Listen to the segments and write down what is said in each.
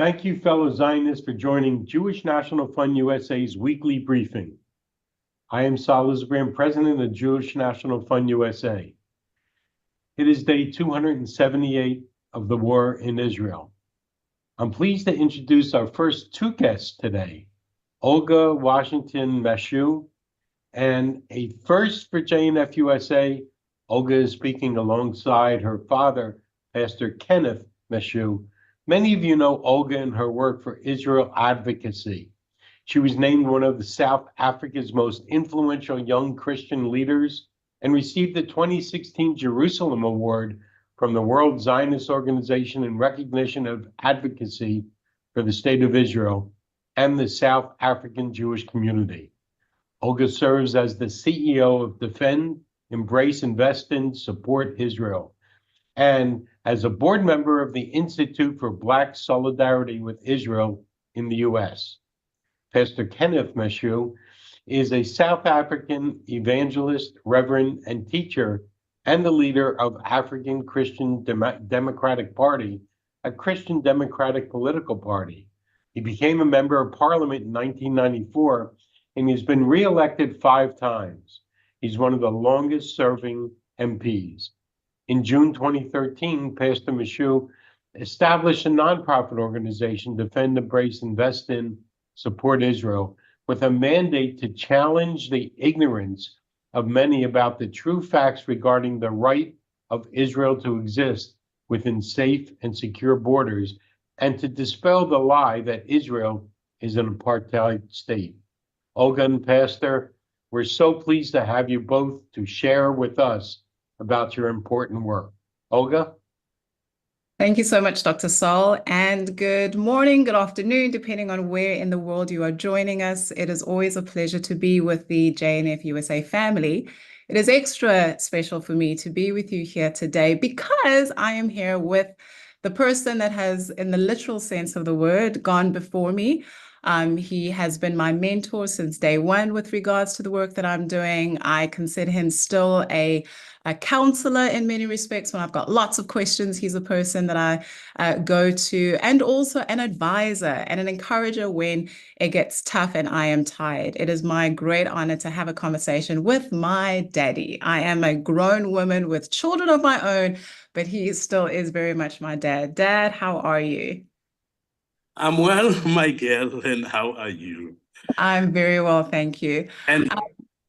Thank you, fellow Zionists, for joining Jewish National Fund USA's weekly briefing. I am Sal Isbrand, president of Jewish National Fund USA. It is day 278 of the war in Israel. I'm pleased to introduce our first two guests today, Olga Washington Meshoe, and a first for JNF USA. Olga is speaking alongside her father, Pastor Kenneth Meshoe. Many of you know Olga and her work for Israel advocacy. She was named one of the South Africa's most influential young Christian leaders and received the 2016 Jerusalem Award from the World Zionist Organization in recognition of advocacy for the State of Israel and the South African Jewish community. Olga serves as the CEO of Defend, Embrace, Invest in, Support Israel, and as a board member of the Institute for Black Solidarity with Israel in the U.S. Pastor Kenneth Meshoe is a South African evangelist, reverend, and teacher, and the leader of African Christian Democratic Party, a Christian democratic political party. He became a member of parliament in 1994, and he's been reelected 5 times. He's one of the longest serving MPs. In June 2013, Pastor Meshoe established a nonprofit organization, Defend, Embrace, Invest in, Support Israel, with a mandate to challenge the ignorance of many about the true facts regarding the right of Israel to exist within safe and secure borders, and to dispel the lie that Israel is an apartheid state. Olga and Pastor, we're so pleased to have you both to share with us about your important work. Olga? Thank you so much, Dr. Saul, and good morning, good afternoon, depending on where in the world you are joining us. It is always a pleasure to be with the JNF USA family. It is extra special for me to be with you here today because I am here with the person that has, in the literal sense of the word, gone before me. He has been my mentor since day one with regards to the work that I'm doing. I consider him still a counselor in many respects. When I've got lots of questions, he's a person that I go to, and also an advisor and an encourager when it gets tough and I am tired. It is my great honor to have a conversation with my daddy. I am a grown woman with children of my own, but he still is very much my dad. Dad, how are you? I'm well, my girl, and how are you? I'm very well, thank you.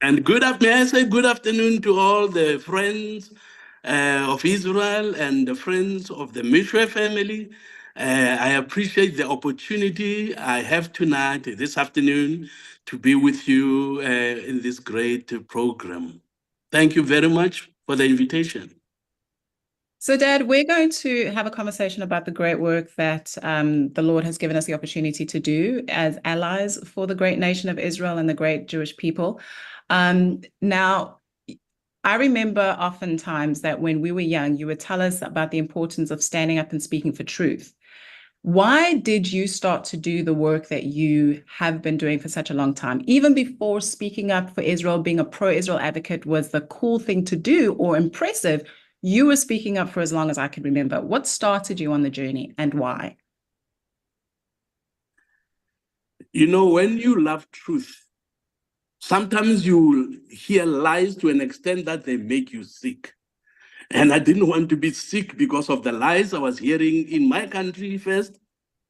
And good afternoon. May I say good afternoon to all the friends of Israel and the friends of the Meshoe family. I appreciate the opportunity I have tonight, this afternoon, to be with you in this great program. Thank you very much for the invitation. So, Dad, we're going to have a conversation about the great work that the Lord has given us the opportunity to do as allies for the great nation of Israel and the great Jewish people. Now, I remember oftentimes that when we were young, you would tell us about the importance of standing up and speaking for truth. Why did you start to do the work that you have been doing for such a long time? Even before speaking up for Israel, being a pro-Israel advocate was the cool thing to do or impressive. You were speaking up for as long as I could remember. What started you on the journey and why? You know, when you love truth, sometimes you hear lies to an extent that they make you sick. And I didn't want to be sick because of the lies I was hearing in my country first,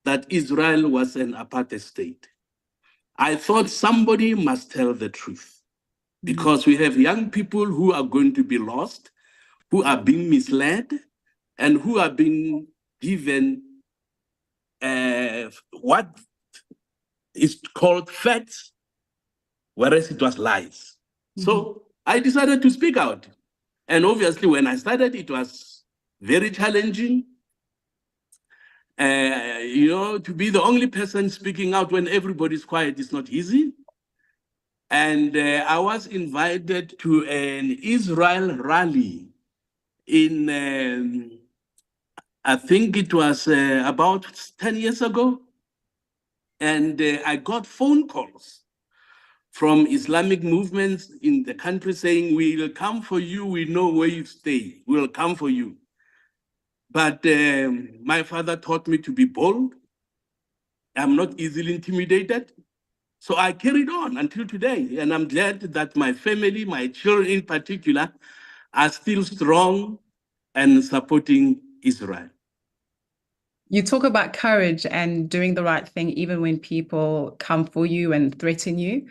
that Israel was an apartheid state. I thought somebody must tell the truth because we have young people who are going to be lost, who are being misled, and who are being given what is called facts, whereas it was lies. So I decided to speak out. And obviously, when I started, it was very challenging. You know, to be the only person speaking out when everybody's quiet is not easy. And I was invited to an Israel rally in, I think it was about 10 years ago. And I got phone calls from Islamic movements in the country saying, we will come for you, we know where you stay, we will come for you. But my father taught me to be bold, I'm not easily intimidated. So I carried on until today. And I'm glad that my family, my children in particular, are still strong and supporting Israel. You talk about courage and doing the right thing, even when people come for you and threaten you.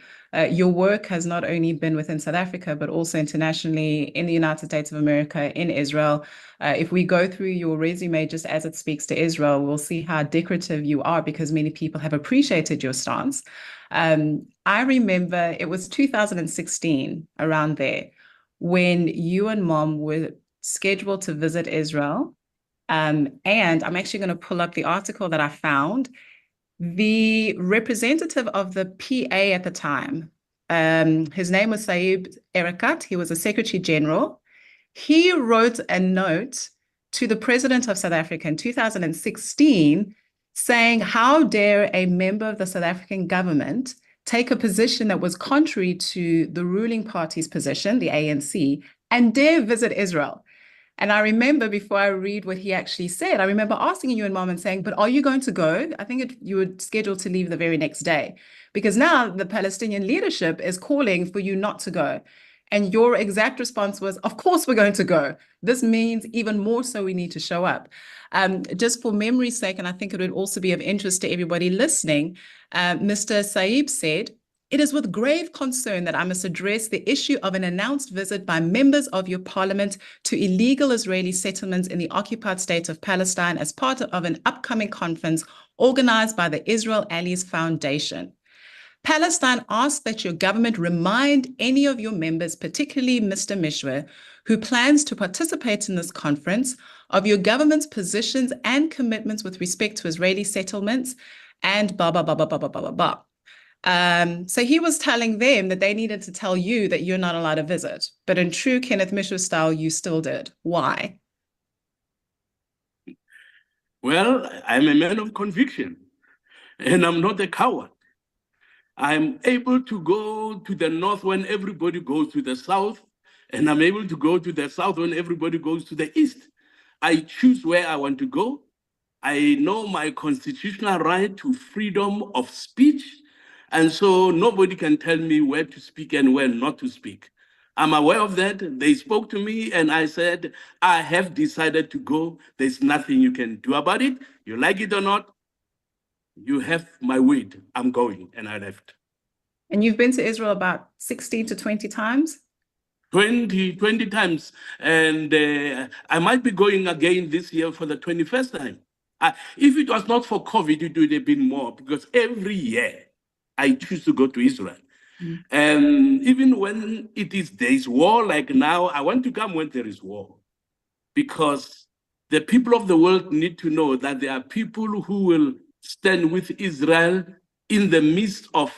Your work has not only been within South Africa, but also internationally in the United States of America, in Israel. If we go through your resume just as it speaks to Israel, we'll see how decorative you are because many people have appreciated your stance. I remember it was 2016, around there, when you and Mom were scheduled to visit Israel. And I'm actually going to pull up the article that I found. The representative of the PA at the time, his name was Saib Erekat. He was a Secretary General. He wrote a note to the President of South Africa in 2016 saying, how dare a member of the South African government take a position that was contrary to the ruling party's position, the ANC, and dare visit Israel. And I remember before I read what he actually said, I remember asking you and Mom and saying, but are you going to go? I think you were scheduled to leave the very next day because now the Palestinian leadership is calling for you not to go. And your exact response was, of course, we're going to go. This means even more so we need to show up. Just for memory's sake, and I think it would also be of interest to everybody listening, Mr. Saib said, it is with grave concern that I must address the issue of an announced visit by members of your parliament to illegal Israeli settlements in the occupied state of Palestine as part of an upcoming conference organized by the Israel Allies Foundation. Palestine asks that your government remind any of your members, particularly Mr. Meshoe, who plans to participate in this conference, of your government's positions and commitments with respect to Israeli settlements and blah, blah, blah, blah, blah, blah, blah, blah. So he was telling them that they needed to tell you that you're not allowed to visit. But in true Kenneth Meshoe style, you still did. Why? Well, I'm a man of conviction, and I'm not a coward. I'm able to go to the north when everybody goes to the south, and I'm able to go to the south when everybody goes to the east. I choose where I want to go. I know my constitutional right to freedom of speech. And so nobody can tell me where to speak and where not to speak. I'm aware of that. They spoke to me and I said, I have decided to go. There's nothing you can do about it. You like it or not, you have my word. I'm going. And I left. And you've been to Israel about 16 to 20 times? 20 times. And I might be going again this year for the 21st time. If it was not for COVID, it would have been more because every year I choose to go to Israel. Mm. And even when there is war, like now, I want to come when there is war. Because the people of the world need to know that there are people who will stand with Israel in the midst of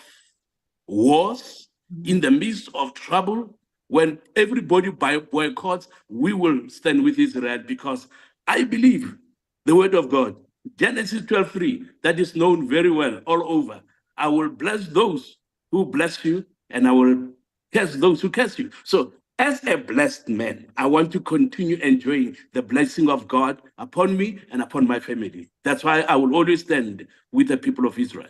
wars, in the midst of trouble. When everybody boycotts, we will stand with Israel because I believe the word of God, Genesis 12:3, that is known very well all over. I will bless those who bless you, and I will curse those who curse you. So as a blessed man, I want to continue enjoying the blessing of God upon me and upon my family. That's why I will always stand with the people of Israel.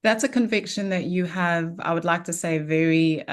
That's a conviction that you have, I would like to say, very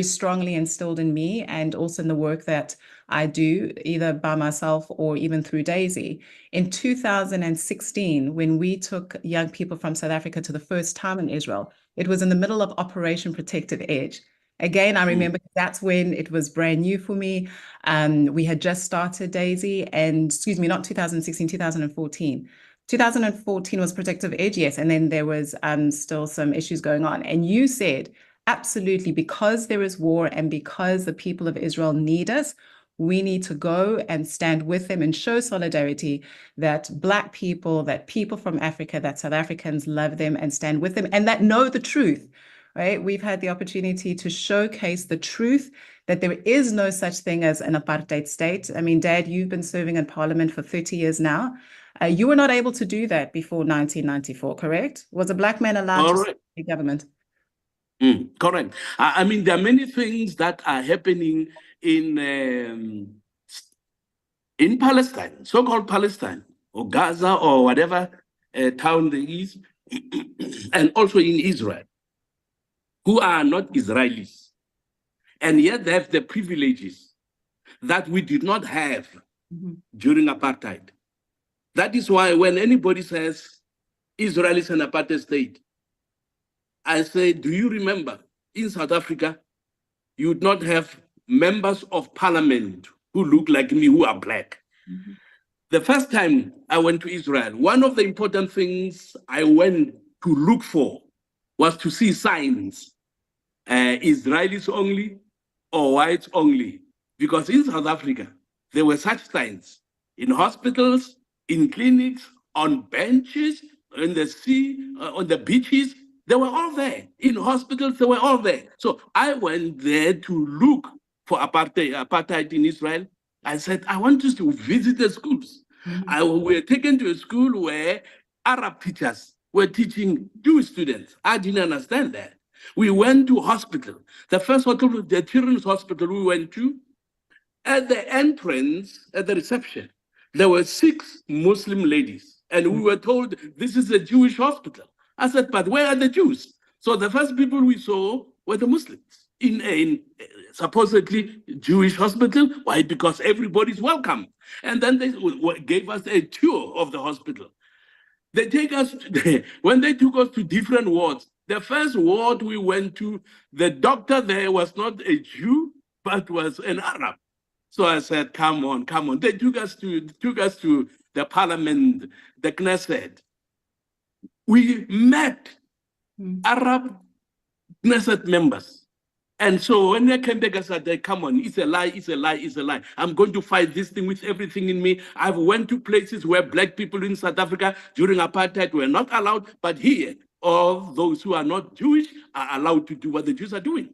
strongly instilled in me and also in the work that I do, either by myself or even through Daisy. In 2016, when we took young people from South Africa to the first time in Israel, it was in the middle of Operation Protective Edge. Again, I remember that's when it was brand new for me. We had just started Daisy and, excuse me, not 2016, 2014. 2014 was Protective Edge, yes, and then there was still some issues going on. And you said, absolutely, because there is war and because the people of Israel need us, we need to go and stand with them and show solidarity that Black people, that people from Africa, that South Africans love them and stand with them and that know the truth, right? We've had the opportunity to showcase the truth that there is no such thing as an apartheid state. I mean, Dad, you've been serving in Parliament for 30 years now. You were not able to do that before 1994, correct? Was a Black man allowed to serve in government? Correct. I mean, there are many things that are happening in Palestine, so-called Palestine, or Gaza, or whatever, town there is, and also in Israel, who are not Israelis. And yet they have the privileges that we did not have during apartheid. That is why when anybody says Israel is an apartheid state, I say, do you remember in South Africa, you would not have members of parliament who look like me, who are black. The first time I went to Israel, one of the important things I went to look for was to see signs, Israelis only or whites only. Because in South Africa, there were such signs in hospitals, in clinics, on benches, in the sea, on the beaches. They were all there. In hospitals, they were all there. So I went there to look for apartheid in Israel. I said, I want to visit the schools. We were taken to a school where Arab teachers were teaching Jewish students. I didn't understand that. We went to hospital. The first hospital, the children's hospital we went to, at the entrance, at the reception, there were 6 Muslim ladies. And we were told, this is a Jewish hospital. I said, but where are the Jews? So the first people we saw were the Muslims in a supposedly Jewish hospital. Why? Because everybody's welcome. And then they gave us a tour of the hospital. They take us, when they took us to different wards, the first ward we went to, the doctor there was not a Jew, but was an Arab. So I said, come on, come on. They took us to the parliament, the Knesset. We met Arab Knesset members. And so when they came back, I said, come on, it's a lie, it's a lie, it's a lie. I'm going to fight this thing with everything in me. I've went to places where black people in South Africa during apartheid were not allowed, but here, all those who are not Jewish are allowed to do what the Jews are doing.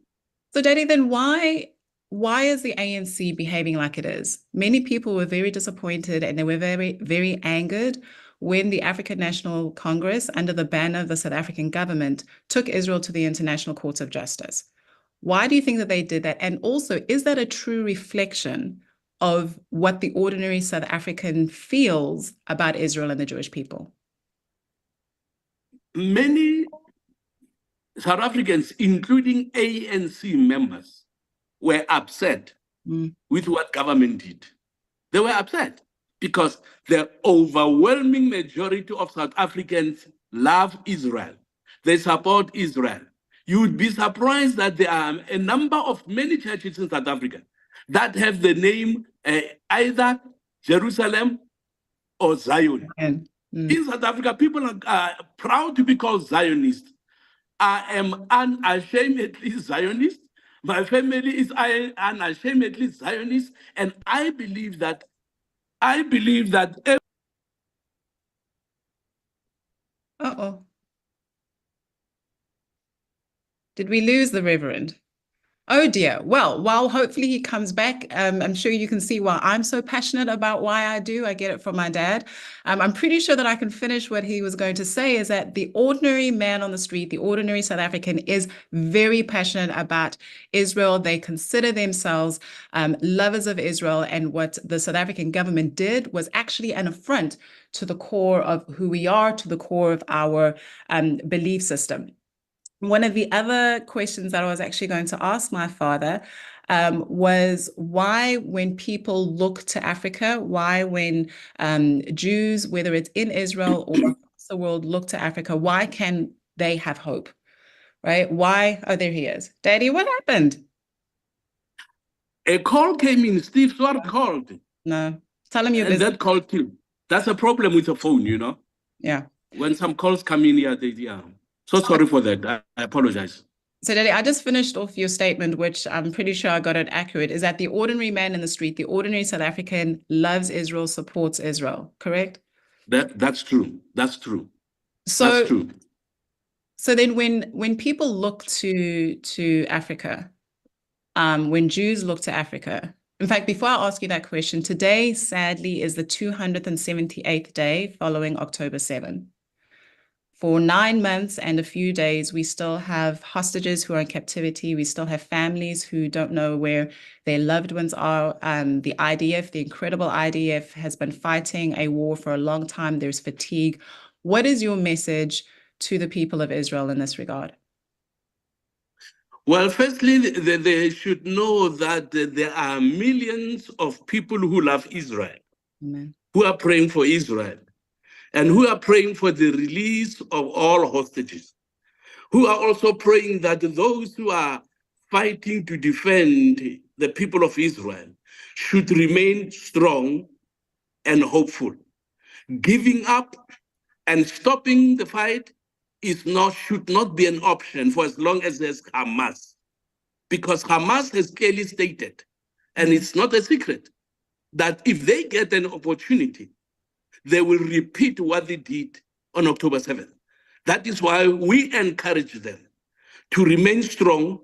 So, Daddy, then why is the ANC behaving like it is? Many people were very disappointed and they were very, very angered when the African National Congress, under the banner of the South African government, took Israel to the International Court of Justice. Why do you think that they did that? And also, is that a true reflection of what the ordinary South African feels about Israel and the Jewish people? Many South Africans, including ANC members, were upset with what government did. They were upset because the overwhelming majority of South Africans love Israel. They support Israel. You would be surprised that there are a number of many churches in South Africa that have the name either Jerusalem or Zion. In South Africa, people are proud to be called Zionists. I am unashamedly Zionist. My family is unashamedly Zionist. And I believe that Did we lose the Reverend? Oh dear. Well, while hopefully he comes back, I'm sure you can see why I'm so passionate about why I do. I get it from my dad. I'm pretty sure that I can finish what he was going to say is that the ordinary man on the street, the ordinary South African is very passionate about Israel. They consider themselves lovers of Israel. And what the South African government did was actually an affront to the core of who we are, to the core of our belief system. One of the other questions that I was actually going to ask my father was why when people look to Africa, why when Jews, whether it's in Israel or across the world, look to Africa, why can they have hope, right? Why? Oh, there he is. Daddy, what happened? A call came in. Steve Swart called. No, tell him you're busy. That called him. That's a problem with the phone, you know? Yeah. When some calls come in here, So sorry for that. I apologize. So, Daddy, I just finished off your statement, which I'm pretty sure I got it accurate, is that the ordinary man in the street, the ordinary South African loves Israel, supports Israel, correct? That's true. That's true. So, that's true. So then when people look to Africa, when Jews look to Africa, in fact, before I ask you that question, today, sadly, is the 278th day following October 7. For 9 months and a few days, we still have hostages who are in captivity. We still have families who don't know where their loved ones are. The IDF, the incredible IDF, has been fighting a war for a long time. There's fatigue What is your message to the people of Israel in this regard? Well, firstly, they should know that there are millions of people who love Israel, Amen. who are praying for Israel, and who are praying for the release of all hostages, who are also praying that those who are fighting to defend the people of Israel should remain strong and hopeful. Giving up and stopping the fight should not be an option for as long as there's Hamas, because Hamas has clearly stated, and it's not a secret, that if they get an opportunity, they will repeat what they did on October 7th. That is why we encourage them to remain strong,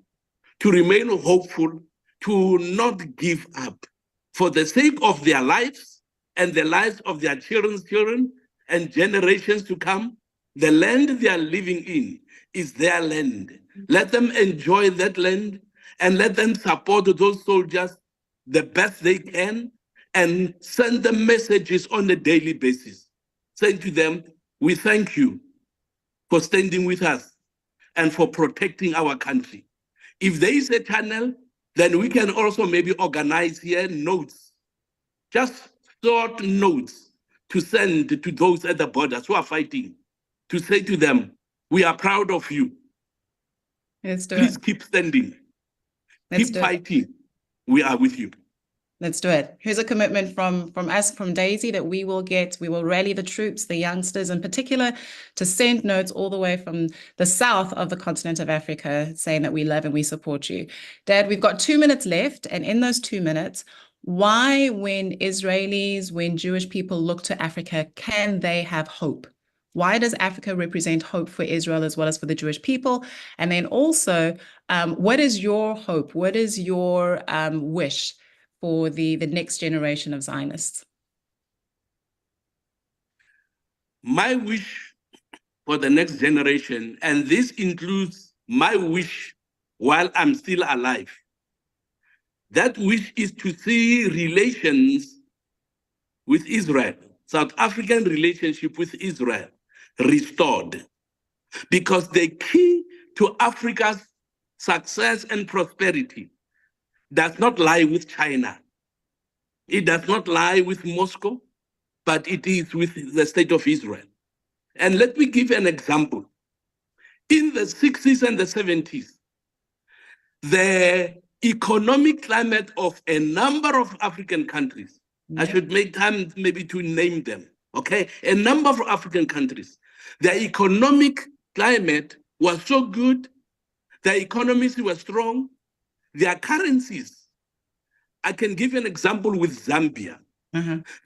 to remain hopeful, to not give up for the sake of their lives and the lives of their children's children and generations to come. The land they are living in is their land. Let them enjoy that land and let them support those soldiers the best they can and send them messages on a daily basis. Saying to them, we thank you for standing with us and for protecting our country. If there is a channel, then we can also maybe organize here notes, just short notes to send to those at the borders who are fighting, to say to them, we are proud of you. Let's do Please it. keep standing. Let's Keep do it. fighting. We are with you. Let's do it. Here's a commitment from us, from Daisy, that we will rally the troops, the youngsters in particular, to send notes all the way from the south of the continent of Africa saying that we love and we support you. Dad, we've got 2 minutes left. And in those 2 minutes, why, when Jewish people look to Africa, can they have hope? Why does Africa represent hope for Israel as well as for the Jewish people? And then also, what is your hope? What is your wish for the next generation of Zionists? My wish for the next generation, and this includes my wish while I'm still alive, that wish is to see relations with Israel, South African relationship with Israel, restored. Because the key to Africa's success and prosperity does not lie with China. It does not lie with Moscow, but it is with the state of Israel. And let me give an example. In the 60s and the 70s, the economic climate of a number of African countries, I should make time maybe to name them, okay? A number of African countries, their economic climate was so good, their economies were strong, their currencies. I can give you an example with Zambia.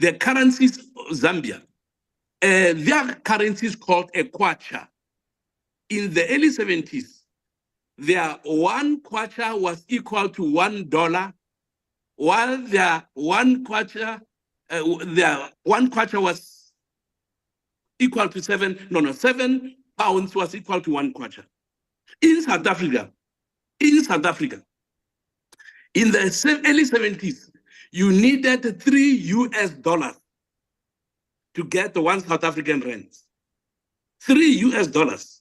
Their currencies, Zambia, their currency is called a kwacha. In the early 70s, their one kwacha was equal to $1, while their one kwacha was equal to 7 pounds was equal to 1 kwacha. In South Africa, in the early 70s, you needed $3 to get the 1 South African rand. $3,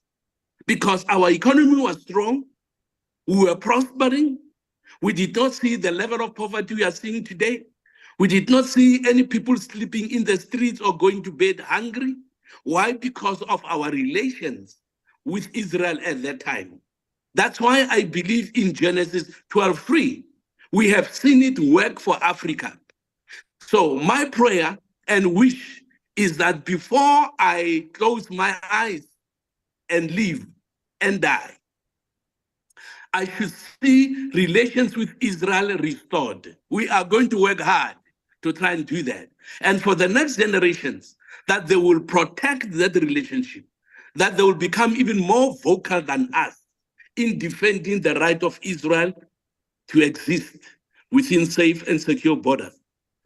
because our economy was strong, we were prospering, we did not see the level of poverty we are seeing today. We did not see any people sleeping in the streets or going to bed hungry. Why? Because of our relations with Israel at that time. That's why I believe in Genesis 12:3. We have seen it work for Africa. So my prayer and wish is that before I close my eyes and live and die, I should see relations with Israel restored. We are going to work hard to try and do that. And for the next generations, that they will protect that relationship, that they will become even more vocal than us in defending the right of Israel to exist within safe and secure borders.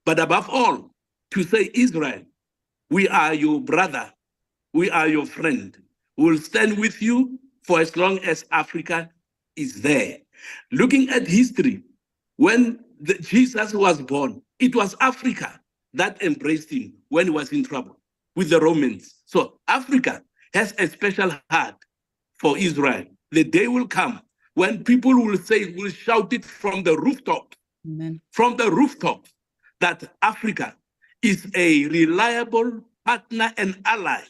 But above all, to say, Israel, we are your brother, we are your friend. We will stand with you for as long as Africa is there. Looking at history, when Jesus was born, it was Africa that embraced him when he was in trouble with the Romans. So Africa has a special heart for Israel. The day will come when people will say, will shout it from the rooftop, Amen. from the rooftop, that Africa is a reliable partner and ally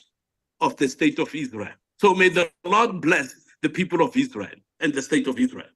of the state of Israel. So may the Lord bless the people of Israel and the state of Israel.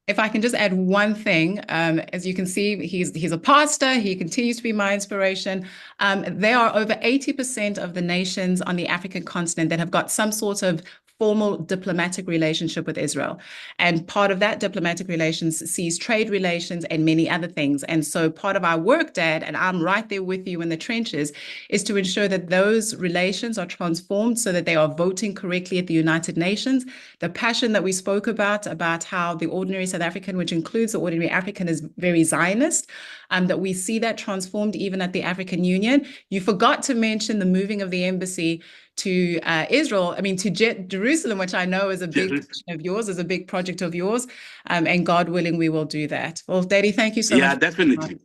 If I can just add one thing, as you can see, he's a pastor. He continues to be my inspiration. There are over 80% of the nations on the African continent that have got some sort of formal diplomatic relationship with Israel. And part of that diplomatic relations sees trade relations and many other things. And so part of our work, Dad, and I'm right there with you in the trenches, is to ensure that those relations are transformed so that they are voting correctly at the United Nations. The passion that we spoke about how the ordinary South African, which includes the ordinary African, is very Zionist, that we see that transformed even at the African Union. You forgot to mention the moving of the embassy to Israel, to Jerusalem, which I know is a big passion of yours, is a big project of yours, and God willing, we will do that. Well, Daddy, thank you so much. Yeah, definitely.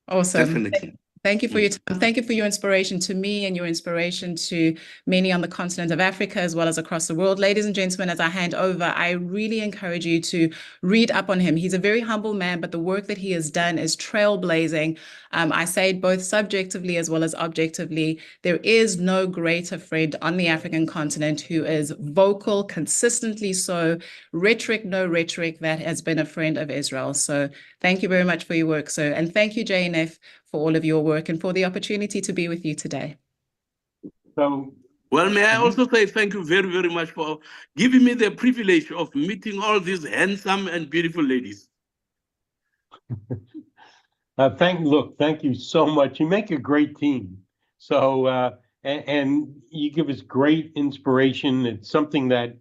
Awesome. Definitely. Thank you for your time. Thank you for your inspiration to me and your inspiration to many on the continent of Africa, as well as across the world. Ladies and gentlemen, as I hand over, I really encourage you to read up on him. He's a very humble man, but the work that he has done is trailblazing. I say it both subjectively as well as objectively. There is no greater friend on the African continent who is vocal, consistently so, rhetoric, no rhetoric, that has been a friend of Israel. So thank you very much for your work, sir. And thank you, JNF, for all of your work and for the opportunity to be with you today. So, well, may I also say thank you very, very much for giving me the privilege of meeting all these handsome and beautiful ladies. thank you so much. You make a great team. So, and you give us great inspiration. It's something that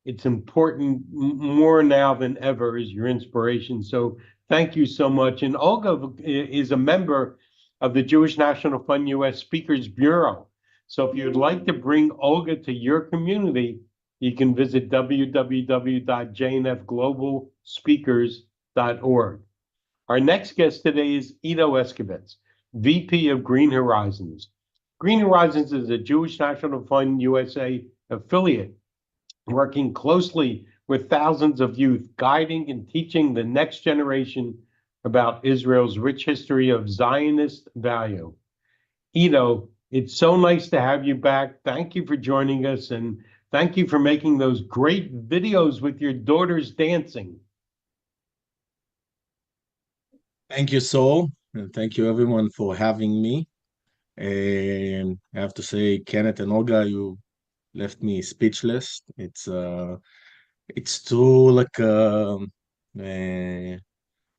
it's important more now than ever is your inspiration. So thank you so much. And Olga is a member of the Jewish National Fund U.S. Speakers Bureau. So if you'd like to bring Olga to your community, you can visit www.jnfglobalspeakers.org. Our next guest today is Ido Eskovitz, VP of Green Horizons. Green Horizons is a Jewish National Fund USA affiliate working closely with thousands of youth, guiding and teaching the next generation about Israel's rich history of Zionist value. Ido, it's so nice to have you back. Thank you for joining us, and thank you for making those great videos with your daughters dancing. Thank you, Saul, and thank you everyone for having me. And I have to say, Kenneth and Olga, you left me speechless. It's true.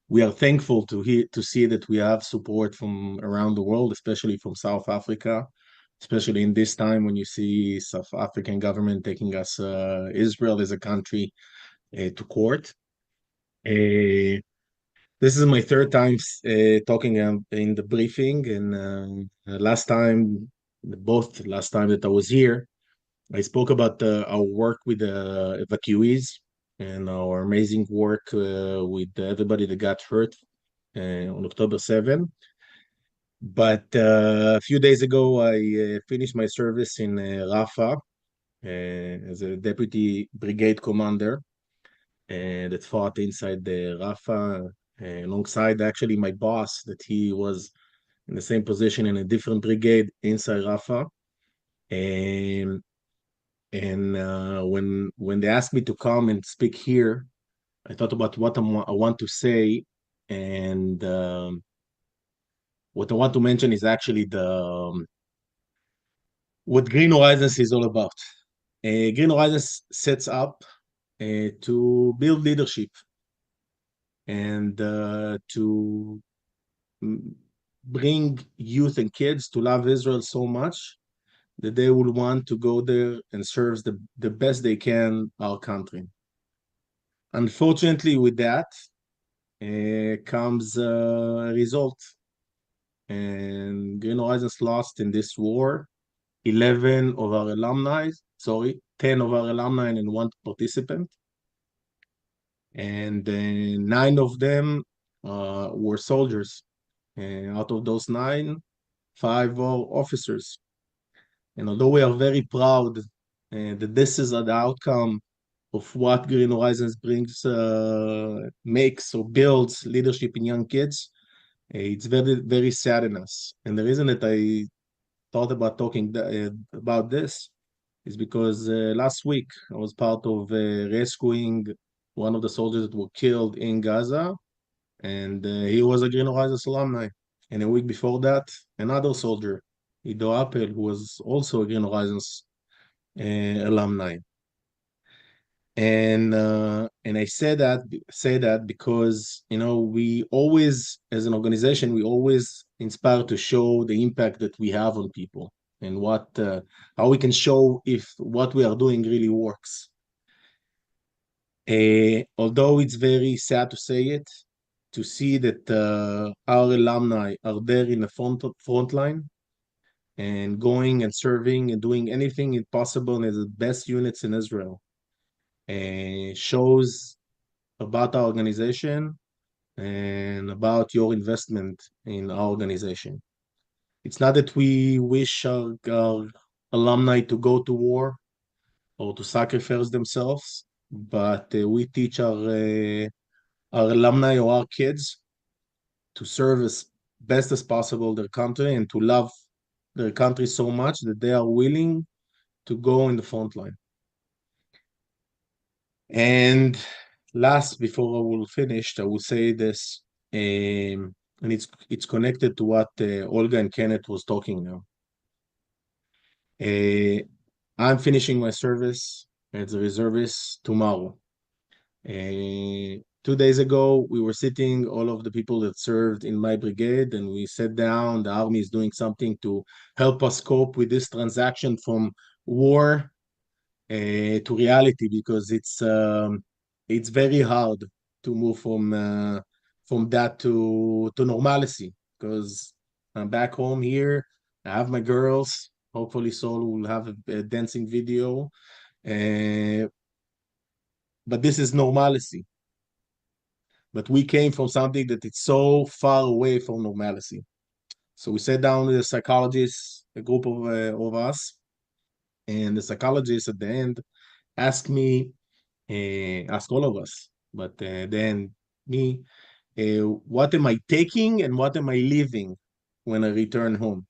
We are thankful to see that we have support from around the world, especially from South Africa, especially in this time when you see South African government taking us Israel as a country to court. This is my third time talking in the briefing, and last time that I was here, I spoke about our work with the evacuees and our amazing work with everybody that got hurt on October 7. But a few days ago, I finished my service in Rafah as a deputy brigade commander that fought inside the Rafah alongside actually my boss, that he was in the same position in a different brigade inside Rafah. And when they asked me to come and speak here, I thought about what I want to say, and what I want to mention is actually what Green Horizons is all about. Green Horizons sets up to build leadership and to bring youth and kids to love Israel so much that they will want to go there and serve the best they can our country. Unfortunately, with that comes a result. And Green Horizons lost in this war 10 of our alumni and one participant. And 9 of them were soldiers. And out of those 9, 5 were officers. And although we are very proud that this is the outcome of what Green Horizons brings, makes or builds leadership in young kids, it's very, very saddening us. And the reason that I thought about talking about this is because last week I was part of rescuing one of the soldiers that were killed in Gaza, and he was a Green Horizons alumni. And a week before that, another soldier, Ido Appel, who was also a Green Horizons alumni. And I say that because we always, as an organization, we always inspire to show the impact that we have on people and what how we can show if what we are doing really works. Although it's very sad to say it, to see that our alumni are there in the front line and going and serving and doing anything possible as the best units in Israel shows about our organization and about your investment in our organization. It's not that we wish our alumni to go to war or to sacrifice themselves, but we teach our alumni or our kids to serve as best as possible their country and to love their country so much that they are willing to go in the front line. And last, before I will finish, I will say this, and it's connected to what Olga and Kenneth was talking now. I'm finishing my service as a reservist tomorrow. 2 days ago, we were sitting, all of the people that served in my brigade, and we sat down. The army is doing something to help us cope with this transaction from war to reality, because it's very hard to move from that to normalcy. Because I'm back home here, I have my girls. Hopefully, Saul will have a dancing video, but this is normalcy. But we came from something that it's so far away from normalcy. So we sat down with a psychologist, a group of us, and the psychologist at the end asked me, ask all of us, but then me, what am I taking and what am I leaving when I return home?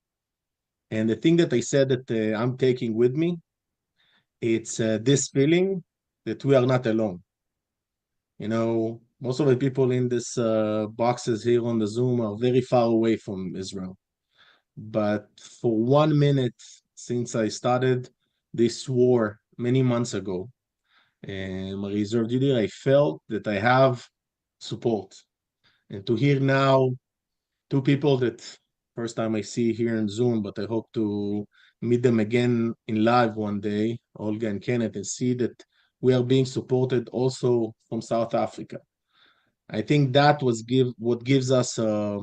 And the thing that I said that I'm taking with me, it's this feeling that we are not alone. Most of the people in this boxes here on the Zoom are very far away from Israel. But for 1 minute since I started this war many months ago, my reserve duty, I felt that I have support. And to hear now two people that first time I see here in Zoom, but I hope to meet them again in live one day, Olga and Kenneth, and see that we are being supported also from South Africa. I think that what gives us a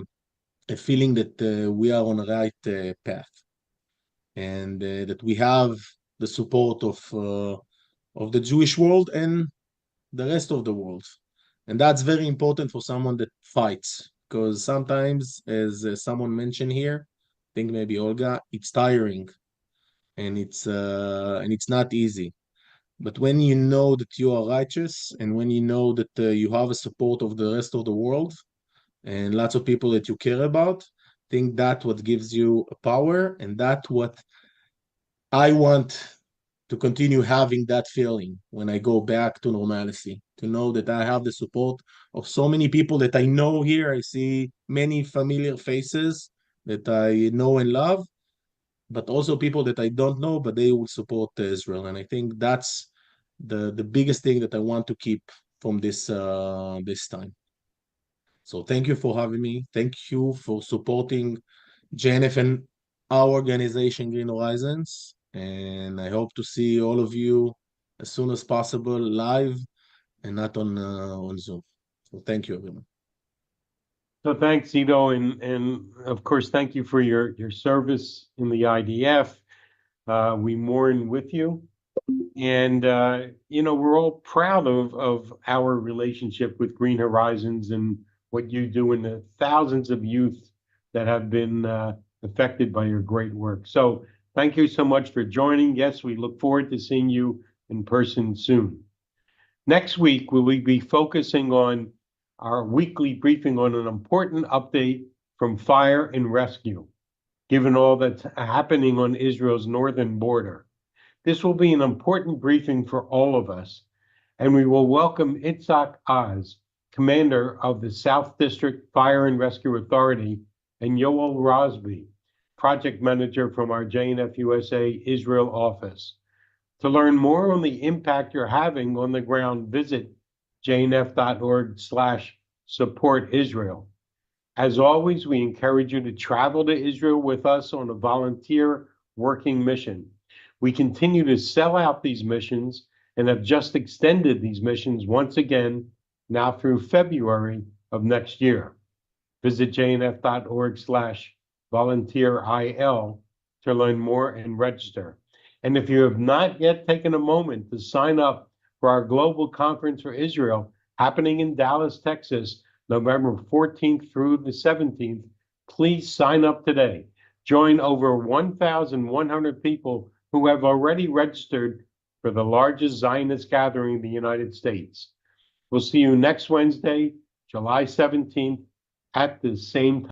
feeling that we are on the right path, and that we have the support of the Jewish world and the rest of the world. And that's very important for someone that fights, because sometimes, as someone mentioned here, I think maybe Olga, it's tiring and it's not easy. But when you know that you are righteous and when you know that you have a support of the rest of the world and lots of people that you care about, I think that's what gives you a power, and that's what I want to continue having, that feeling when I go back to normalcy, to know that I have the support of so many people that I know here. I see many familiar faces that I know and love, but also people that I don't know, but they will support Israel. And I think that's the biggest thing that I want to keep from this time. So thank you for having me. Thank you for supporting JNF and our organization, Green Horizons. And I hope to see all of you as soon as possible live and not on Zoom. So thank you, everyone. So thanks, Ido, and of course, thank you for your service in the IDF. We mourn with you, and we're all proud of our relationship with Green Horizons and what you do and the thousands of youth that have been affected by your great work. So Thank you so much for joining. Yes, we look forward to seeing you in person soon. Next week, we will be focusing on our weekly briefing on an important update from fire and rescue, given all that's happening on Israel's northern border. This will be an important briefing for all of us, and we will welcome Itzhak Oz, commander of the South District Fire and Rescue Authority, and Yoel Rosby, project manager from our JNF USA Israel office. To learn more on the impact you're having on the ground, visit jnf.org/support Israel. As always, we encourage you to travel to Israel with us on a volunteer working mission. We continue to sell out these missions and have just extended these missions once again, now through February of next year. Visit jnf.org/volunteeril to learn more and register. And if you have not yet taken a moment to sign up for our global conference for Israel happening in Dallas, Texas, November 14th through the 17th, please sign up today. Join over 1,100 people who have already registered for the largest Zionist gathering in the United States. We'll see you next Wednesday, July 17th, at the same time.